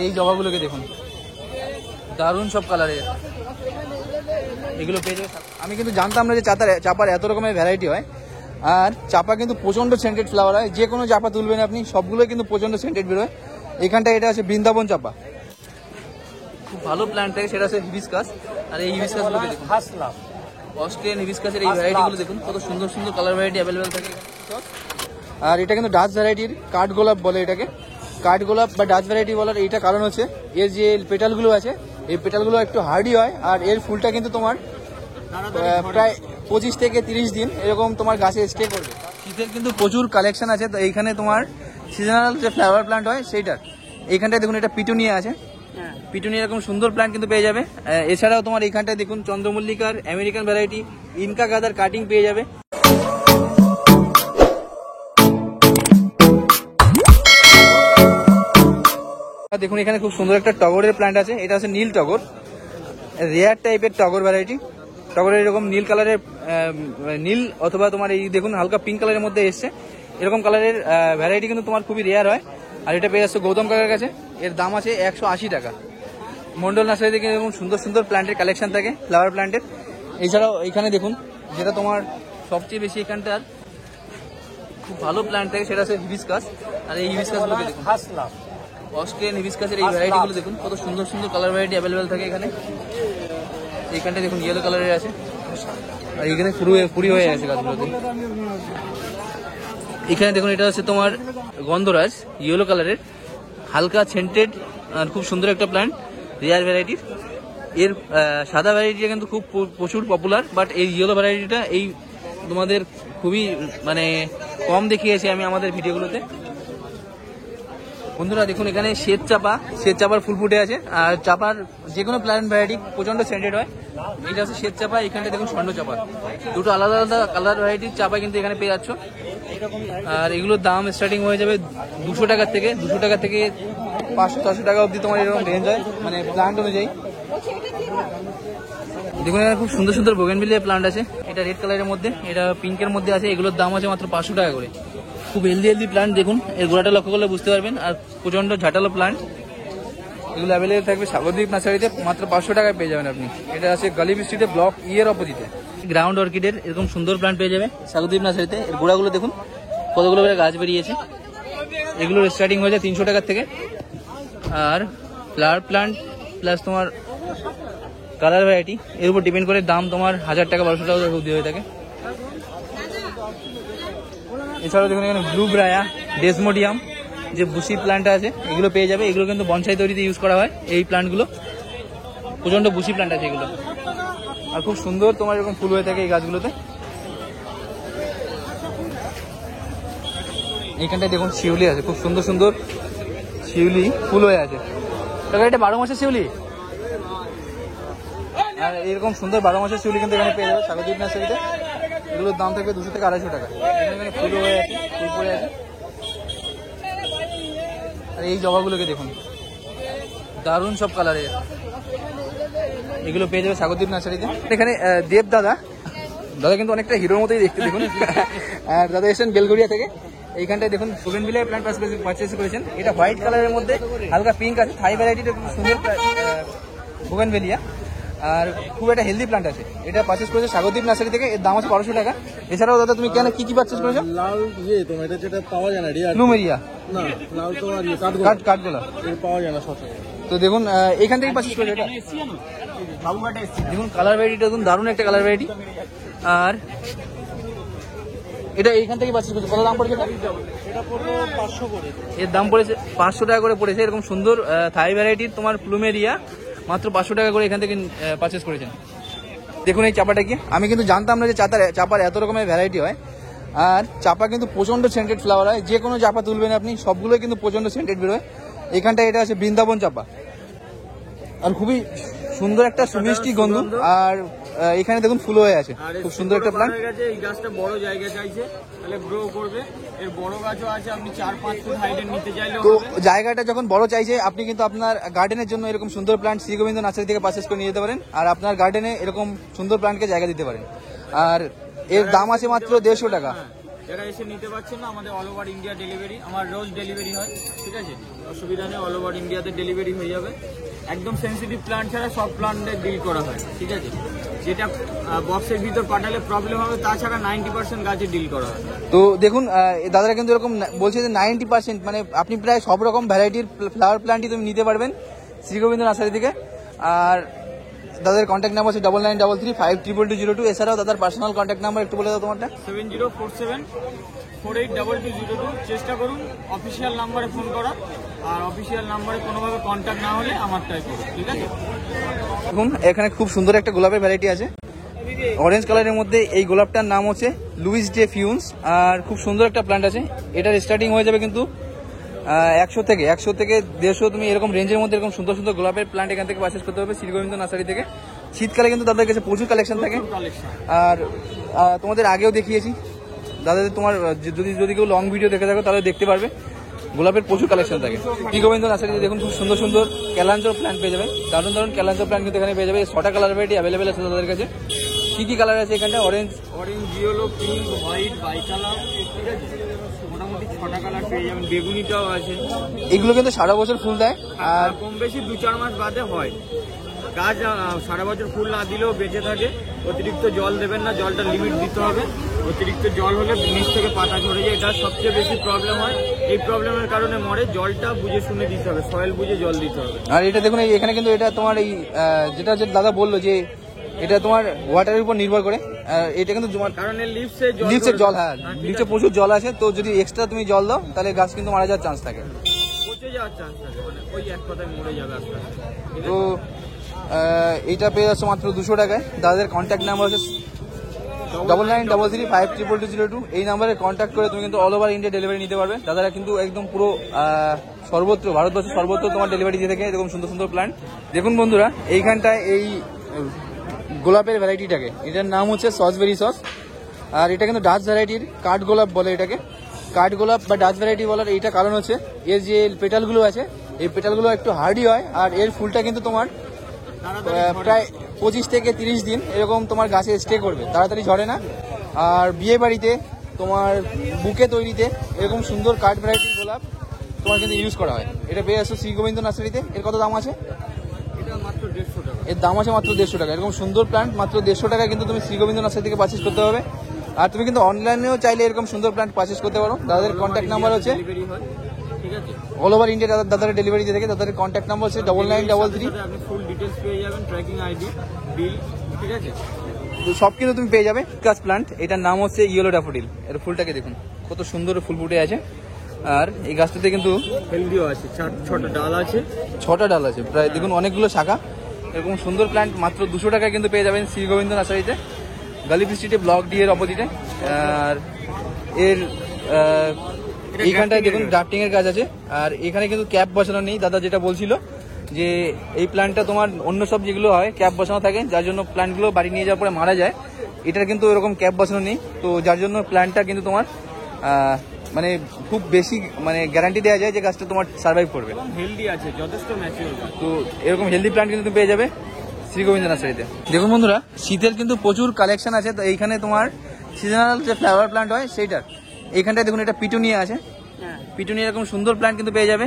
এই জবাগুলোকে দেখুন, দারুণ সব কালারের, এগুলো পেয়ে যাবে। আমি কিন্তু জানতাম না যে চাপার এত রকমের ভ্যারাইটি হয়। আর চাপা কিন্তু প্রচণ্ড সেন্টেড ফ্লাওয়ার হয়, যে কোনো চাপা তুলবেন আপনি সবগুলো কিন্তু প্রচণ্ড সেন্টেড বেরোয়। এখানটা এটা আছে বৃন্দাবন চাপা, খুব ভালো প্ল্যান্ট থাকে, সেটা আছে হিবিস্কাস। আর এই হিবিস্কাসগুলোকে দেখুন, অস্ট্রেলিয়ান হিবিস্কাসের এই ভ্যারাইটিগুলো দেখুন, কত সুন্দর সুন্দর কালার ভ্যারাইটি অ্যাভেলেবেল থাকে। আর এটা কিন্তু ডাচ ভ্যারাইটির কাঠ গোলাপ বলে এটাকে, কাঠ গোলাপ বা ডাচ ভ্যারাইটি বলার এইটা কারণ হচ্ছে এর যে পেটালগুলো আছে, এই পেটালগুলো একটু হার্ডি হয়। আর এর ফুলটা কিন্তু তোমার প্রায় 25 থেকে 30 দিন এরকম তোমার গাছে স্টে করবে। শীতের কিন্তু প্রচুর কালেকশন আছে। তো এইখানে তোমার সিজনাল যে ফ্লাওয়ার প্লান্ট হয় সেইটার, এইখানটায় দেখুন এটা পিটুনিয়া আছে, পিটুনিয়া এরকম সুন্দর প্লান্ট কিন্তু পেয়ে যাবে। এছাড়াও তোমার এইখানটায় দেখুন চন্দ্রমল্লিকার আমেরিকান ভ্যারাইটি, ইনকা গাদার কাটিং পেয়ে যাবে। দেখুন এখানে খুব সুন্দর একটা টগরের প্ল্যান্ট আছে, এটা হচ্ছে নীল টগর, রেয়ার টাইপের টগর ভ্যারাইটি। টগরের এরকম নীল কালারের, নীল অথবা তোমার এই দেখুন হালকা পিঙ্ক কালারের মধ্যে এসছে, এরকম কালারের ভ্যারাইটি কিন্তু তোমার খুবই রেয়ার হয়। আর এটা পেয়ে যাচ্ছে গৌতম কাকার কাছে, এর দাম আছে 180 টাকা। মন্ডল নার্সারিতে কিন্তু এরকম সুন্দর সুন্দর প্ল্যান্টের কালেকশন থাকে, ফ্লাওয়ার প্ল্যান্টের। এছাড়াও এখানে দেখুন যেটা তোমার সবচেয়ে বেশি এখানটার খুব ভালো প্ল্যান্ট থাকে, সেটা হচ্ছে হিবিস্কাস। আর এই হিবিস্কাসগুলোকে দেখুন, অস্ট্রেলিয়ান হিবিস্কাসের এই ভ্যারাইটিগুলো দেখুন, কত সুন্দর সুন্দর কালার ভ্যারাইটি অ্যাভেলেবেল থাকে এখানে। এইখানটা দেখুন ইয়েলো কালারের আছে, আর এখানে পুরি হয়ে আছে গাছগুলোতে। এখানে দেখুন এটা হচ্ছে তোমার গন্ধরাজ, ইয়েলো কালারের, হালকা সেন্টেড আর খুব সুন্দর একটা প্ল্যান্ট, রেয়ার ভ্যারাইটির। এর সাদা ভ্যারাইটিটা কিন্তু খুব প্রচুর পপুলার, বাট এই ইয়েলো ভ্যারাইটিটা এই তোমাদের খুবই মানে কম দেখিয়েছি আমি আমাদের ভিডিওগুলোতে। বন্ধুরা দেখুন এখানে শ্বেত চাপার ফুল ফুটে আছে। আর চাপার যে কোনো প্ল্যান্ট ভ্যারাইটি প্রচন্ড সেন্টেড হয়। এটা হচ্ছে শ্বেত চাপা, এখানে দেখুন স্বর্ণ চাপা, দুটো আলাদা আলাদা কালার ভ্যারাইটির চাপা কিন্তু এখানে পেয়ে যাচ্ছ। আর এগুলোর দাম স্টার্টিং হয়ে যাবে 200 টাকা থেকে 500-600 টাকা অবধি তোমার এরকম রেঞ্জ হয়, মানে প্ল্যান্ট অনুযায়ী। দেখুন এখানে খুব সুন্দর সুন্দর বোগেনভিলিয়া প্ল্যান্ট আছে, এটা রেড কালারের মধ্যে, এটা পিঙ্কের মধ্যে আছে। এগুলোর দাম আছে মাত্র 500 টাকা করে। খুব হেলদি প্ল্যান্ট, দেখুন এর গোড়াটা লক্ষ্য করলে বুঝতে পারবেন। আর প্রচন্ড ঝাঁটালো প্ল্যান্ট, এগুলো অ্যাভেলেবেল থাকবে সাগরদ্বীপ নার্সারিতে, মাত্র 500 টাকায় পেয়ে যাবেন আপনি। এটা আছে গালিব স্ট্রিটে ব্লক এর অপোজিটে। গ্রাউন্ড অর্কিডের এরকম সুন্দর প্ল্যান্ট পেয়ে যাবে সাগরদ্বীপ নার্সারিতে। এর গোড়াগুলো দেখুন কতগুলো করে গাছ বেরিয়েছে। এগুলোর স্টার্টিং হয়ে যায় 300 টাকার থেকে। আর ফ্লাওয়ার প্ল্যান্ট প্লাস তোমার কালার ভ্যারাইটি এর উপর ডিপেন্ড করে দাম তোমার 1000 টাকা 1200 টাকা অবধি হয়ে থাকে। এছাড়াও দেখুন এখানে ব্লু ব্রায়া, ডেসমোডিয়াম যে বুশি প্ল্যান্ট আছে এগুলো পেয়ে যাবে। এগুলো কিন্তু বনসাই তৈরিতে ইউজ করা হয়। এই প্ল্যান্টগুলো প্রচন্ড বুশি প্ল্যান্ট আছে এগুলো, আর খুব সুন্দর তোমার এরকম ফুল হয়ে থাকে এই গাছগুলোতে। এইখানটায় দেখুন শিউলি আছে, খুব সুন্দর সুন্দর শিউলি ফুল হয়ে আছে। এটা 12 মাসের শিউলি, আর এরকম সুন্দর 12 মাসের শিউলি কিন্তু এখানে পেয়ে যাবে সাগরদ্বীপ নার্সারিতে। এগুলোর দাম থাকবে 200 থেকে 250 টাকা। এখানে ফুল হয়ে আছে, ফুল পড়ে আছে। আর এই জবাগুলোকে দেখুন, দারুণ সব কালারের, এগুলো পেয়ে যাবে সাগরদ্বীপ নার্সারিতে। এখানে দেব দাদা কিন্তু অনেকটা হিরোর মতোই দেখতে দেখুন। আর দাদা এসেছেন বেলগড়িয়া থেকে। এইখানটায় দেখুন বোগেনভিলিয়া প্ল্যান্ট পারচেস করেছেন। এটা হোয়াইট কালারের মধ্যে হালকা পিঙ্ক আছে, থাই ভ্যারাইটিটা খুব সুন্দর বোগেনভিলিয়া, আর খুব একটা হেলদি প্ল্যান্ট আছে। এটা পারচেস করেছে সাগরদ্বীপ নার্সারি থেকে, এর দাম আছে 1200 টাকা। এছাড়াও দাদা তুমি কেন কি পারচেস করেছো? লাল তোমার এটা যেটা পাওয়া যায় না প্লুমেরিয়া না, লাল তো আর কাঠগোলা পাওয়া যায় না সচরাচর। তো দেখুন এখান থেকে পারচেস করেছো এটা। দেখুন কালার ভ্যারাইটিটা দেখুন, দারুণ একটা কালার ভ্যারাইটি। আর এটা এইখান থেকে পারচেস করেছো, কত দাম পড়েছে এটা? এটা পড়লো 500 করে। এর দাম পড়েছে 500 টাকা করে পড়েছে। এরকম সুন্দর থাই ভ্যারাইটির তোমার প্লুমেরিয়া মাত্র 500 টাকা করে এখান থেকে পারচেস করেছেন। দেখুন এই চাপাটা কি, আমি কিন্তু জানতাম না যে চাপার এত রকমের ভ্যারাইটি হয়। আর চাপা কিন্তু প্রচন্ড সেন্টেড ফ্লাওয়ার হয়, যে কোনো চাপা তুলবেন আপনি সবগুলোই কিন্তু প্রচন্ড সেন্টেড বেরোয়। এখানটায় এটা আছে বৃন্দাবন চাপা, আর খুবই সুন্দর একটা সুমিষ্টি গন্ধ। আর এখানে দেখুন ফুল হয়ে আছে, খুব সুন্দর একটা প্ল্যান্ট। এই গাছটা বড় জায়গা চাইছে, তাহলে গ্রো করবে। এর বড় গাছও আছে, আপনি 4-5 ফুট হাইটের নিতে চাইলে। তো জায়গাটা যখন বড় চাইছে আপনি কিন্তু আপনার গার্ডেনের জন্য এরকম সুন্দর প্ল্যান্ট শ্রী গোবিন্দ নার্সারি থেকে পারচেস করে নিয়ে যেতে পারেন। আর আপনার গার্ডেনে এরকম সুন্দর প্ল্যান্টকে জায়গা দিতে পারেন। আর এর দাম আছে মাত্র 150 টাকা। যারা এসে নিতে পারছেন না, আমাদের অল ওভার ইন্ডিয়া ডেলিভারি, আমার রোজ ডেলিভারি হয়, ঠিক আছে, অসুবিধা নেই, অল ওভার ইন্ডিয়াতে ডেলিভারি হয়ে যাবে। একদম সেন্সিটিভ প্ল্যান্ট ছাড়া সব প্ল্যান্টে ডিল করা হয়, ঠিক আছে, যেটা বক্সের ভিতর পাঠালে প্রবলেম হবে, তাছাড়া 90% গাছে ডিল করা হয়। তো দেখুন দাদারা কিন্তু এরকম বলছে যে 90% মানে আপনি প্রায় সব রকম ভ্যারাইটির ফ্লাওয়ার প্ল্যান্টই তুমি নিতে পারবেন শ্রী গোবিন্দ নার্সারি থেকে। আর দাদার কন্ট্যাক্ট নাম্বার আছে 9933522202। এছাড়াও দাদার পার্সোনাল কন্ট্যাক্ট নাম্বার একটু বলে দাও তোমারটা। 7047482202। চেষ্টা করুন অফিসিয়াল নাম্বারে ফোন করা, আর অফিসিয়াল নাম্বারে কোনোভাবে কন্ট্যাক্ট না হলে আমারটাই করুন, ঠিক আছে। দেখুন এখানে খুব সুন্দর একটা গোলাপের ভ্যারাইটি আছে অরেঞ্জ কালারের মধ্যে। এই গোলাপটার নাম হচ্ছে লুইস ডে ফিউন্স, আর খুব সুন্দর একটা প্ল্যান্ট আছে। এটার স্টার্টিং হয়ে যাবে কিন্তু 100 থেকে 150 তুমি এরকম রেঞ্জের মধ্যে এরকম সুন্দর সুন্দর গোলাপের প্ল্যান্ট এখান থেকে পারচেজ করতে হবে শ্রী গোবিন্দ নার্সারি থেকে। শীতকালে কিন্তু তাদের কাছে প্রচুর কালেকশন থাকে। আর তোমাদের আগেও দেখিয়েছি দাদাদের, তোমার যদি কেউ লং ভিডিও দেখে থাকো তাহলে দেখতে পারবে গোলাপের প্রচুর কালেকশন থাকে শ্রী গোবিন্দ নার্সারিতে। দেখুন খুব সুন্দর সুন্দর ক্যালাঞ্চোর প্ল্যান্ট পেয়ে যাবে, দারুণ দারুণ ক্যালাঞ্চোর প্ল্যান্ট কিন্তু এখানে পেয়ে যাবে। 6টা কালার ভ্যারাইটি অ্যাভেলেবেল আছে তাদের কাছে। কি কি কালার আছে এখানটা? Orange, yellow, pink, white, bicolour, ঠিক আছে, মোটামুটি 6টা কালার পেয়ে যাবেন। বেগুনিটাও আছে। এগুলো কিন্তু সারা বছর ফুল দেয়, আর কম বেশি 2-4 মাস বাদে হয়। গাছ সারা বছর ফুল না দিলেও বেঁচে থাকে। অতিরিক্ত জল দেবেন না, জলটা লিমিট দিতে হবে। অতিরিক্ত জল হলে নিচ থেকে পাতা ঝরে যায়, এটা সবচেয়ে বেশি প্রবলেম হয়। এই প্রবলেমের কারণে মরে। জলটা বুঝে শুনে দিতে হবে, সয়েল বুঝে জল দিতে হবে। আর এটা দেখুন এখানে কিন্তু এটা তোমার এই যেটা দাদা বললো যে এটা তোমার ওয়াটারের উপর নির্ভর করে। এটা কিন্তু কারণ লিভসের জল, হ্যাঁ লিভসে প্রচুর জল আছে, তো যদি এক্সট্রা তুমি জল দাও তাহলে গাছ কিন্তু মারা যাওয়ার চান্স থাকে, পচে যাওয়ার চান্স থাকে, মানে ওই এক কথায় মরে যাবে আস্তে আস্তে। তো এইটা পেয়ে যাচ্ছে মাত্র 200 টাকায়। দাদাদের কন্ট্যাক্ট নাম্বার হচ্ছে 9933522202। এই নাম্বারে কন্ট্যাক্ট করে তুমি কিন্তু অল ওভার ইন্ডিয়া ডেলিভারি নিতে পারবে। দাদারা কিন্তু একদম পুরো সর্বত্র ভারতবর্ষের সর্বত্র তোমার ডেলিভারি দিয়ে থাকে এরকম সুন্দর সুন্দর প্ল্যান্ট। দেখুন বন্ধুরা এইখানটায় এই গোলাপের ভ্যারাইটিটাকে, এটার নাম হচ্ছে সসবেরি সস। আর এটা কিন্তু ডাচ ভ্যারাইটির কাঠ গোলাপ বলে এটাকে। কাঠ গোলাপ বা ডাচ ভ্যারাইটি বলার এইটা কারণ হচ্ছে এর যে পেটালগুলো আছে এই পেটালগুলো একটু হার্ডি হয়, আর এর ফুলটা কিন্তু তোমার প্রায় 25 থেকে 30 দিন এরকম তোমার গাছে স্টে করবে, তাড়াতাড়ি ঝরে না। আর বিয়ে বাড়িতে তোমার বুকে তৈরিতে এরকম সুন্দর কাঠ ভ্যারাইটির গোলাপ তোমার কিন্তু ইউজ করা হয়। এটা পেয়ে আসছো শ্রী গোবিন্দ নার্সারিতে। এর কত দাম আছে? এর দাম আছে মাত্র 150 টাকা। এরকম সুন্দর প্ল্যান্ট মাত্র 150 টাকায় কিন্তু তুমি শ্রী গোবিন্দ নার্সারি থেকে পারচেজ করতে হবে। আর তুমি কিন্তু অনলাইনেও চাইলে এরকম সুন্দর প্ল্যান্ট পারচেজ করতে পারো। দাদাদের কন্ট্যাক্ট নাম্বার হচ্ছে অল ওভার ইন্ডিয়া দাদারা ডেলিভারি দিয়ে থাকে। তাদের কন্ট্যাক্ট নাম্বার হচ্ছে 9933। আপনি ফুল ডিটেলস পেয়ে যাবেন, ট্র্যাকিং আইডি, বিল, ঠিক আছে, তো সব কিন্তু তুমি পেয়ে যাবে। গাছ প্ল্যান্ট, এটার নাম হচ্ছে ইয়েলো ড্যাফোডিল। এর ফুলটাকে দেখুন কত সুন্দর ফুল ফুটে আছে। আর এই গাছটাতে কিন্তু হেলদিও আছে, 6টা ডাল আছে, 6টা ডাল আছে প্রায়। দেখুন অনেকগুলো শাখা। এরকম সুন্দর প্ল্যান্ট মাত্র 200 টাকায় কিন্তু পেয়ে যাবেন শ্রী গোবিন্দ নার্সারিতে, গালিফ স্ট্রিটে, ব্লক ডি এর অপোজিটে। আর এর এইখানটায় দেখুন ড্রাফটিং এর কাজ আছে। আর এখানে কিন্তু ক্যাপ বসানো নেই। দাদা যেটা বলছিল যে এই প্ল্যান্টটা তোমার অন্য সব যেগুলো হয় ক্যাপ বসানো থাকে, যার জন্য প্ল্যান্টগুলো বাড়ি নিয়ে যাওয়ার পরে মারা যায়। এটার কিন্তু এরকম ক্যাপ বসানো নেই, তো যার জন্য প্ল্যান্টটা কিন্তু তোমার মানে খুব বেশি মানে গ্যারান্টি দেওয়া যায় যে গাছটা তোমার সার্ভাইভ করবে, হেলদি আছে, যথেষ্ট ম্যাচিউর। তো এরকম হেলদি প্ল্যান্ট কিন্তু তুমি পেয়ে যাবে শ্রী গোবিন্দ নার্সারিতে। দেখুন বন্ধুরা শীতের কিন্তু প্রচুর কালেকশন আছে। তো এইখানে তোমার সিজনাল যে ফ্লাওয়ার প্ল্যান্ট হয় সেইটার এইখানটায় দেখুন এটা পিটুনিয়া আছে। পিটুনিয়া এরকম সুন্দর প্ল্যান্ট কিন্তু পেয়ে যাবে।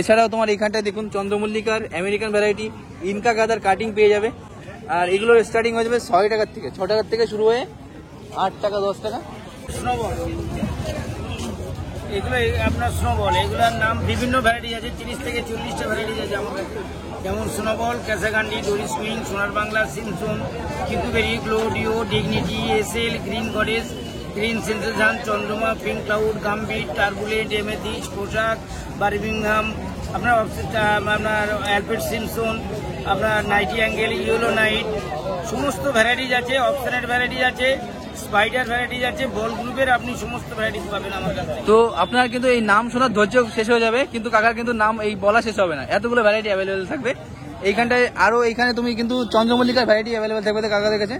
এছাড়াও তোমার এইখানটায় দেখুন চন্দ্রমল্লিকার আমেরিকান ভ্যারাইটি, ইনকা গাদার কাটিং পেয়ে যাবে। আর এগুলোর স্টার্টিং হয়ে যাবে 6 টাকার থেকে, 6 টাকার থেকে শুরু হয়ে 8 টাকা 10 টাকা। এগুলো আপনার স্নোবল, এগুলোর নাম বিভিন্ন ভ্যারাইটি আছে, 30 থেকে 40টা ভ্যারাইটি আছে আমার কাছে। যেমন স্নোবল, ক্যাসাকান্ডি, ডোরি সুইং, সোনার বাংলা, সিমসন, কিউকুবেরি, গ্লোডিও, dignity, SL, green goddess, green sensation, Chandrama, pink cloud, gambit, turbulent, amethyst, পোশাক, বার্মিংহাম, আপনার অ্যালফ্রেড সিমসন, আপনার নাইটি অ্যাঙ্গেল, ইয়েলো নাইট, সমস্ত ভ্যারাইটিজ আছে। অপশনের ভ্যারাইটিজ আছে, স্পাইডার ভ্যারাইটিজ আছে, বল গ্রুপের আপনি সমস্ত ভ্যারাইটিজ পাবেন আমার কাছে। তো আপনার কিন্তু এই নাম শোনার ধৈর্য শেষ হয়ে যাবে, কিন্তু কাকার কিন্তু নাম এই বলা শেষ হবে না, এতগুলো ভ্যারাইটি অ্যাভেলেবেল থাকবে এইখানটায়। আরো এইখানে তুমি কিন্তু চন্দ্রমল্লিকার ভ্যারাইটি অ্যাভেলেবেল থাকবে কাকাদের কাছে।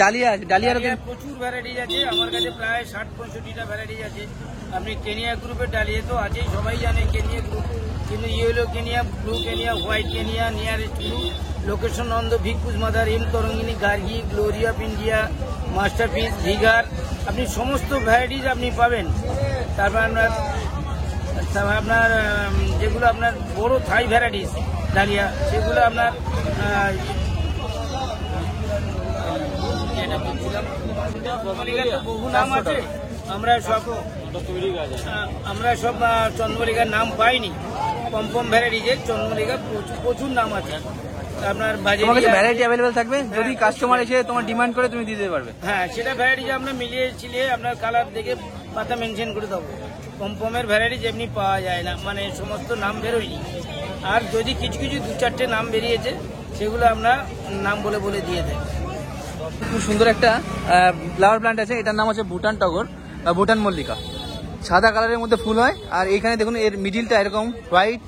ডালিয়া আছে, ডালিয়ার প্রচুর ভ্যারাইটিজ আছে আমার কাছে, প্রায় 60-65টা ভ্যারাইটিজ আছে। আপনি কেনিয়া গ্রুপের ডালিয়া তো আছেই, সবাই জানে কেনিয়া গ্রুপ, কিন্তু yellow Kenya, blue Kenya, white Kenya, nearest blue, location Nanda, ভিকুজ mother, M Tarangini, Gargi, glory of India, masterpiece, vigor, আপনি সমস্ত ভ্যারাইটিস আপনি পাবেন। তারপর আপনার যেগুলো আপনার বড় থাই ভ্যারাইটিস ডালিয়া, সেগুলো আপনার বহু নাম আছে। আমরা সব চন্দ্রমল্লিকার নাম পাইনি, কম কম ভ্যারাইটিজের চন্দ্রমল্লিকার প্রচুর নাম আছে। আপনার বাজারে ভ্যারাইটি অ্যাভেলেবেল থাকবে, যদি কাস্টমার এসে তোমার ডিমান্ড করে তুমি দিয়ে দিতে পারবে। হ্যাঁ, সেটা ভ্যারাইটিজ আমরা মিলিয়ে ছিলিয়ে আপনার কালার দেখে পাতা মেনশন করে দেবো। কম কমের ভ্যারাইটিজ এমনি পাওয়া যায় না, মানে সমস্ত নাম বেরোয়নি। আর যদি কিছু কিছু 2-4টে নাম বেরিয়েছে, সেগুলো আমরা নাম বলে বলে দিয়ে দেয়। খুব সুন্দর একটা ফ্লাওয়ার প্ল্যান্ট আছে, এটার নাম হচ্ছে ভুটান টগর বা ভুটান মল্লিকা। সাদা কালারের মধ্যে ফুল হয়, আর এইখানে দেখুন এর মিডিলটা এরকম হোয়াইট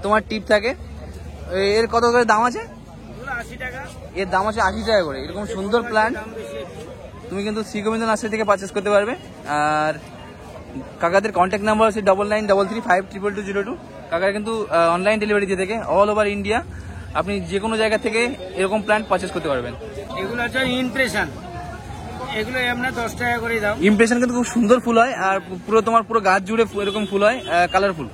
তোমার টিপ থাকে। এর কত করে দাম আছে? 80 টাকা। এর দাম আছে 80 টাকা করে। এরকম সুন্দর প্ল্যান্ট তুমি কিন্তু শ্রী গোবিন্দ নার্সারি থেকে পারচেস করতে পারবে। আর কাকাদের কন্ট্যাক্ট নাম্বার আছে 9933352202। কাকারা কিন্তু অনলাইন ডেলিভারি দিয়ে থাকে অল ওভার ইন্ডিয়া। আপনি যে কোনো জায়গা থেকে এরকম প্ল্যান্ট পারচেস করতে পারবেন। এগুলো হচ্ছে ইমপ্রেশন, এগুলো আপনার 10 টাকা করে দাম। ইমপ্রেশন কিন্তু খুব সুন্দর ফুল হয়, আর পুরো তোমার পুরো গাছ জুড়ে এরকম ফুল হয়, কালারফুল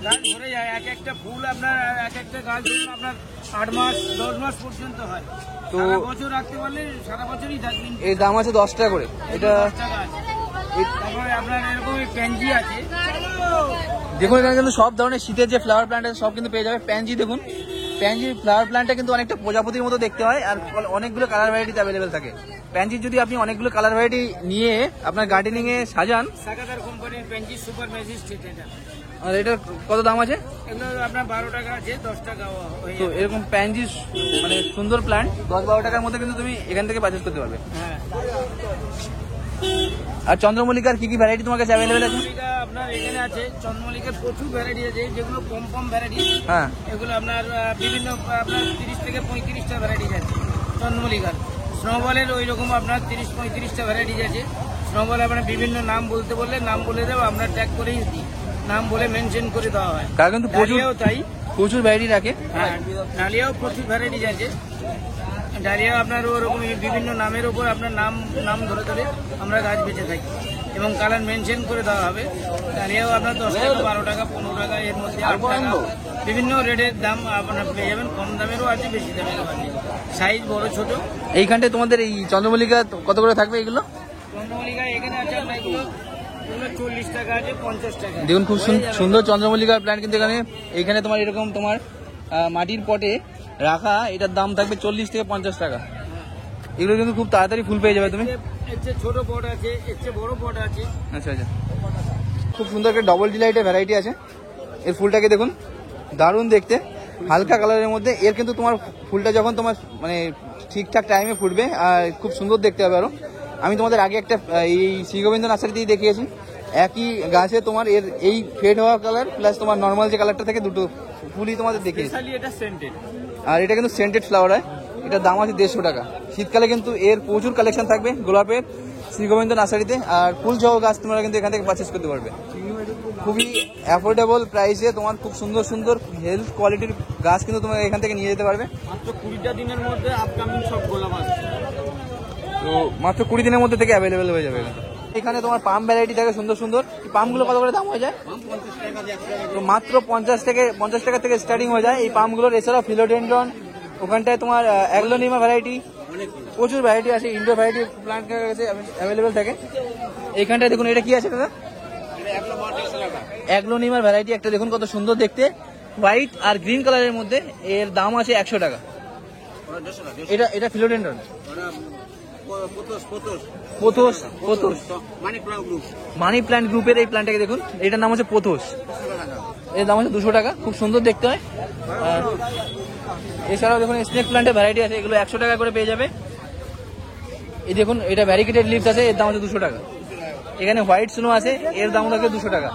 গাছ ভরে যায়। এক একটা ফুল আপনার এক একটা গাছ ধরুন আপনার 8 মাস 10 মাস পর্যন্ত হয়। তো সারা বছর রাখতে পারলে সারা বছরই থাকবে। এর দাম আছে 10 টাকা করে। এটা তারপরে আপনার এরকম প্যানজি আছে, দেখুন এখানে কিন্তু সব ধরনের শীতের যে ফ্লাওয়ার প্ল্যান্ট আছে সব কিন্তু পেয়ে যাবে। প্যানজি দেখুন, প্যানজির ফ্লাওয়ার প্ল্যান্টটা কিন্তু অনেকটা প্রজাপতির মতো দেখতে হয়, আর অনেকগুলো কালার ভ্যারাইটিতে অ্যাভেলেবেল থাকে। প্যানজির যদি আপনি অনেকগুলো কালার ভ্যারাইটি নিয়ে আপনার গার্ডেনিং এ সাজান, সাকাদার কোম্পানির প্যানজি সুপার ম্যাজিস্ট্রেট এটা। আর এটার কত দাম আছে? এগুলো আপনার 12 টাকা আছে, 10 টাকা। তো এরকম প্যানজি মানে সুন্দর প্ল্যান্ট 10-12 টাকার মধ্যে কিন্তু তুমি এখান থেকে পারচেজ করতে পারবে। হ্যাঁ। আর চন্দ্রমল্লিকার কি কি ভ্যারাইটি তোমার কাছে অ্যাভেলেবেল আছে? আপনার এখানে আছে চন্দ্রমল্লিকার প্রচুর ভ্যারাইটি আছে, যেগুলো কম কম ভ্যারাইটি। হ্যাঁ, এগুলো আপনার বিভিন্ন আপনার 30 থেকে 35টা ভ্যারাইটি আছে চন্দ্রমল্লিকার। স্নোবলের ওই রকম আপনার 30-35টা ভ্যারাইটি আছে। স্নোবল আপনার বিভিন্ন নাম বলতে বললে নাম বলে দেবো, আমরা ট্যাগ করেই দিই, নাম বলে মেনশন করে দেওয়া হয়। তারা কিন্তু তাই প্রচুর ভ্যারাইটি রাখে। হ্যাঁ, ডালিয়াও প্রচুর ভ্যারাইটি আছে। ডালিয়া আপনার ওরকম বিভিন্ন নামের উপর আপনার নাম ধরে ধরে আমরা গাছ বেঁচে থাকি এবং কালার মেনশন করে দেওয়া হবে। ডালিয়াও আপনার 10 টাকা, 12 টাকা, 15 টাকা, এর মধ্যে 8 টাকা বিভিন্ন রেটের দাম আপনার পেয়ে যাবেন। কম দামেরও আছে, বেশি দামেরও আছে, সাইজ বড় ছোট। এইখানটায় তোমাদের এই চন্দ্রমল্লিকা কত করে থাকবে? এগুলো চন্দ্রমল্লিকা এখানে আছে আপনার এগুলো 40 টাকা আছে, 50 টাকা। দেখুন খুব সুন্দর চন্দ্রমল্লিকার প্ল্যান্ট কিন্তু এইখানে তোমার এরকম তোমার মাটির পটে রাখা, এটার দাম থাকবে 40 থেকে 50 টাকা। এগুলো কিন্তু খুব তাড়াতাড়ি ফুল পেয়ে যাবে তুমি। এর চেয়ে ছোট পট আছে, এর চেয়ে বড় পট আছে। আচ্ছা আচ্ছা, খুব সুন্দর একটা ডবল ডিলাইটের ভ্যারাইটি আছে। এর ফুলটাকে দেখুন, দারুণ দেখতে, হালকা কালারের মধ্যে। এর কিন্তু তোমার ফুলটা যখন তোমার মানে ঠিকঠাক টাইমে ফুটবে আর খুব সুন্দর দেখতে হবে। আরো আমি তোমাদের আগে একটা এই শ্রী গোবিন্দ নার্সারিতেই দেখিয়েছি, একই গাছে তোমার এর এই ফেড হওয়া কালার প্লাস তোমার নর্মাল যে কালারটা থাকে, দুটো ফুলই তোমাদের দেখিয়েছি। এটা সেন্টেড, আর এটা কিন্তু সেন্টেড ফ্লাওয়ার হয়। এটার দাম আছে 150 টাকা। শীতকালে কিন্তু এর প্রচুর কালেকশন থাকবে গোলাপের শ্রী গোবিন্দ নার্সারিতে। আর ফুল সহ গাছ তোমরা কিন্তু এখান থেকে পারচেস করতে পারবে খুবই অ্যাফোর্ডেবল প্রাইসে। তোমার খুব সুন্দর সুন্দর হেলথ কোয়ালিটির গাছ কিন্তু তোমরা এখান থেকে নিয়ে যেতে পারবে। মাত্র 20টা দিনের মধ্যে আপকামিং সব গোলাপ আছে, তো মাত্র 20 দিনের মধ্যে থেকে অ্যাভেলেবেল হয়ে যাবে। এখানে তোমার পাম ভ্যারাইটি থাকে সুন্দর সুন্দর। পামগুলো কত করে দাম হয়ে যায়? তো মাত্র 50 টাকা থেকে স্টার্টিং হয়ে যায় এই পামগুলোর। এছাড়াও ফিলোডেন্ড্রন, ওখানটায় তোমার অ্যাগ্লোনিমা ভ্যারাইটি, প্রচুর ভ্যারাইটি আছে। ইন্ডোর ভ্যারাইটি প্লান্ট কাছে অ্যাভেলেবেল থাকে। এইখানটায় দেখুন, এটা কি আছে দাদা? অ্যাগ্লোনিমার ভ্যারাইটি একটা দেখুন, কত সুন্দর দেখতে, হোয়াইট আর গ্রিন কালারের মধ্যে। এর দাম আছে 100 টাকা। এটা ফিলোডেন্ড্রন, পোথোস মানি প্ল্যান্ট গ্রুপের এই প্ল্যান্টটাকে দেখুন, এটার নাম হচ্ছে পোথোস। এর দাম হচ্ছে 200 টাকা। খুব সুন্দর দেখতে হয়। এছাড়াও দেখুন স্নেক প্ল্যান্টের ভ্যারাইটি আছে, এগুলো 100 টাকা করে পেয়ে যাবে। এই দেখুন, এটা ভ্যারিকেটেড লিভস আছে, এর দাম হচ্ছে 200 টাকা। এখানে হোয়াইট স্নো আছে, এর দাম হচ্ছে 200 টাকা।